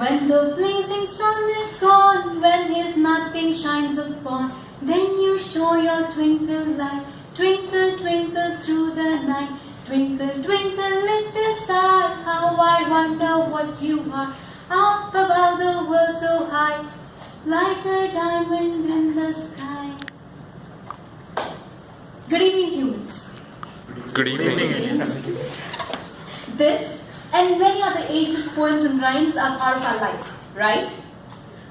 When the blazing sun is gone, when his nothing shines upon, then you show your twinkle light, twinkle, twinkle through the night. Twinkle, twinkle, little star, how I wonder what you are, up above the world so high, like a diamond in the sky. Good evening, humans. Good evening. This and many other ageless poems and rhymes are part of our lives, right?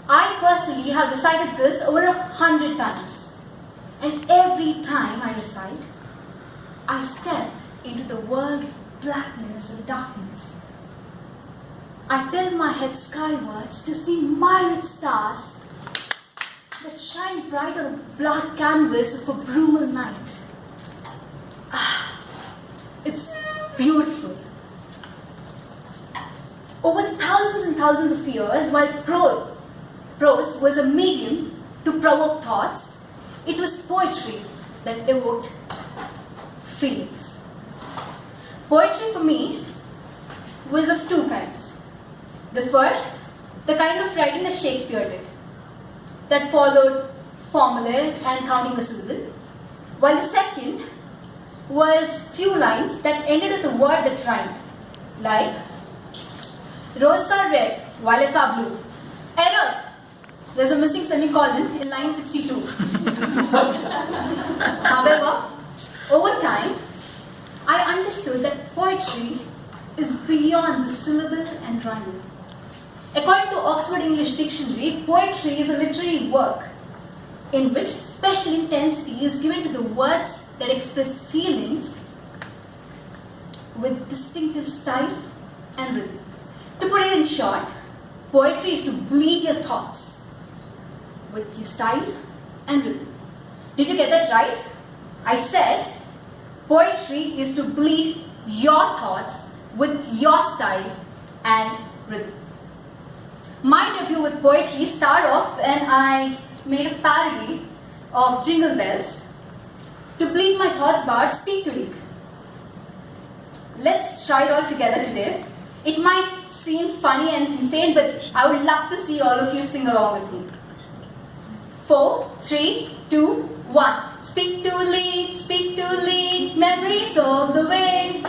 I personally have recited this over 100 times. And every time I recite, I step into the world of blackness and darkness. I tilt my head skywards to see myriad stars that shine bright on a black canvas of a brumal night. It's beautiful. Over thousands and thousands of years, while prose was a medium to provoke thoughts, it was poetry that evoked feelings. Poetry for me was of two kinds. The first, the kind of writing that Shakespeare did, that followed formulae and counting a syllable, while the second was few lines that ended with a word that rhymed, like roses are red, violets are blue. Error! There's a missing semicolon in line 62. However, over time, I understood that poetry is beyond the syllable and rhyme. According to Oxford English Dictionary, poetry is a literary work in which special intensity is given to the words that express feelings with distinctive style and rhythm. To put it in short, poetry is to bleed your thoughts with your style and rhythm. Did you get that right? I said poetry is to bleed your thoughts with your style and rhythm. My debut with poetry started off when I made a parody of Jingle Bells to bleed my thoughts about SpeakToLead. Let's try it all together today. It might seem funny and insane, but I would love to see all of you sing along with me. 4, 3, 2, 1. SpeakToLead, memories all the way.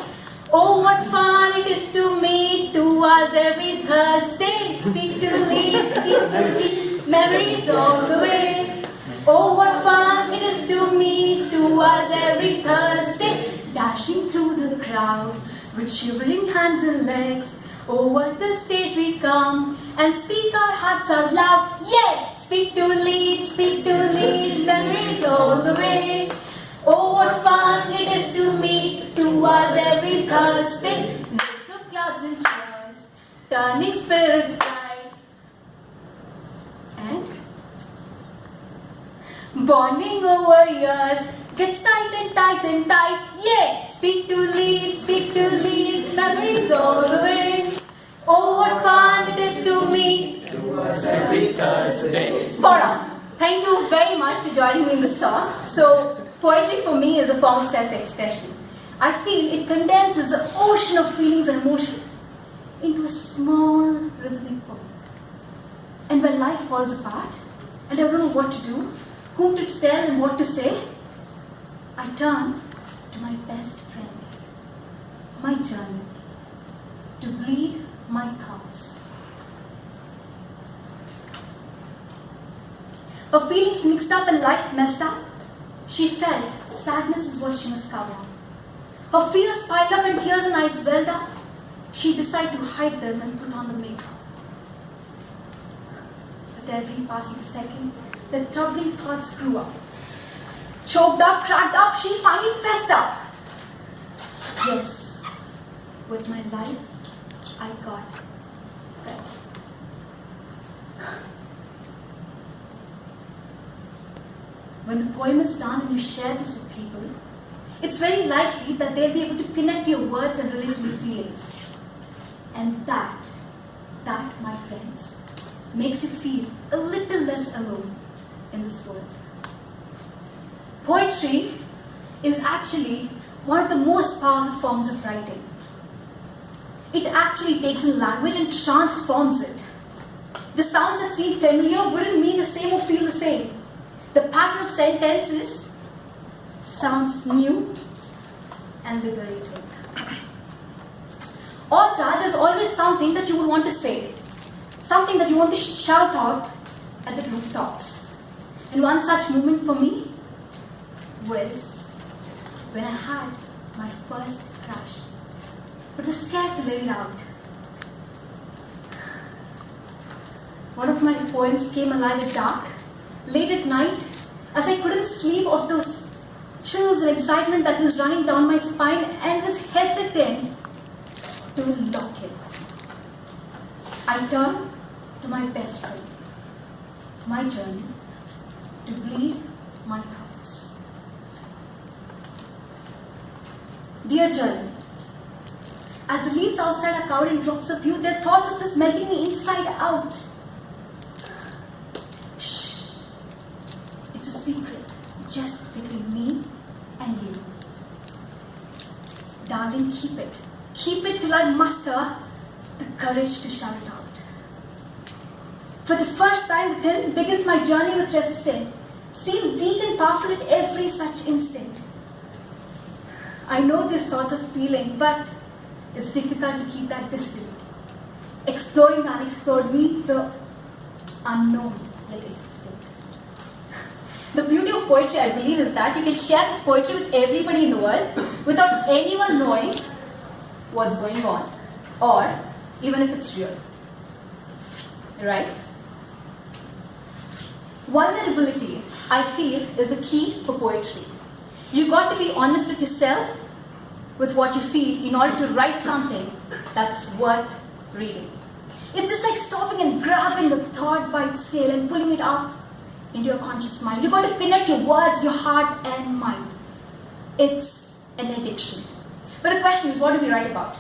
Oh, what fun it is to meet to us every Thursday. SpeakToLead, memories all the way. Oh, what fun it is to meet to us every Thursday. Dashing through the crowd with shivering hands and legs. Over the stage we come and speak our hearts out loud. Yeah! SpeakToLead, memories all the way. Oh, what fun it is to meet to us every Thursday. Loads of clubs and cheers, turning spirits bright. And bonding over years gets tight and tight and tight. Yeah! SpeakToLead, memories all the way. Oh, what fun it is to meet to us every Thursday. Spot on. Thank you very much for joining me in the song. So, poetry for me is a form of self-expression. I feel it condenses the ocean of feelings and emotion into a small rhythmic poem. And when life falls apart, and I don't know what to do, whom to tell and what to say, I turn to my best friend, my journey, to bleed my thoughts. Her feelings mixed up and life messed up. She felt sadness is what she must cover. Her fears piled up and tears and eyes welled up. She decided to hide them and put on the makeup. But every passing second, the troubling thoughts grew up. Choked up, cracked up, she finally fessed up. Yes, with my life, I got fed. When the poem is done and you share this with people, it's very likely that they'll be able to connect your words and relate to your feelings. And that, my friends, makes you feel a little less alone in this world. Poetry is actually one of the most powerful forms of writing. It actually takes in language and transforms it The sounds that seem familiar wouldn't mean the same or feel the same. The pattern of sentences sounds new and liberating. Odds are there's always something that you would want to say, something that you want to shout out at the rooftops. And one such moment for me was when I had my first crush, but was scared to let it out. One of my poems came alive at dark, late at night, as I couldn't sleep of those chills and excitement that was running down my spine and was hesitant to lock it. I turned to my best friend, my journey, to bleed my thoughts. Dear journey, as the leaves outside are covered in drops of you, there are thoughts of us melting me inside out. Shh. It's a secret just between me and you. Darling, keep it. Keep it till I muster the courage to shout it out. For the first time with him begins my journey with resistance. Seem weak and powerful at every such instant. I know these thoughts of feeling, but it's difficult to keep that distant. Exploring the unexplored, meet the unknown yet existent. The beauty of poetry, I believe, is that you can share this poetry with everybody in the world without anyone knowing what's going on, or even if it's real. Right? Vulnerability, I feel, is the key for poetry. You got to be honest with yourself, with what you feel, in order to write something that's worth reading. It's just like stopping and grabbing the thought by its tail and pulling it up into your conscious mind. You got to connect your words, your heart, and mind. It's an addiction. But the question is, what do we write about?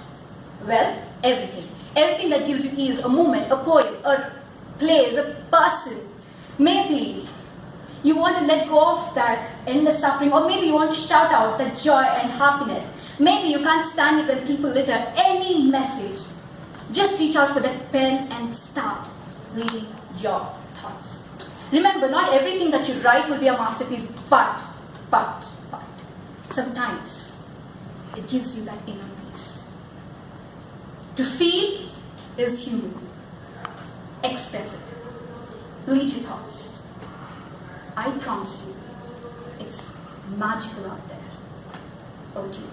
Well, everything. Everything that gives you ease, a moment, a poem, a place, a person. Maybe you want to let go of that endless suffering, or maybe you want to shout out that joy and happiness. Maybe you can't stand it when people litter. Any message. Just reach out for that pen and start reading your thoughts. Remember, not everything that you write will be a masterpiece, but sometimes it gives you that inner peace. To feel is human. Express it. Read your thoughts. I promise you, it's magical out there. Over to you.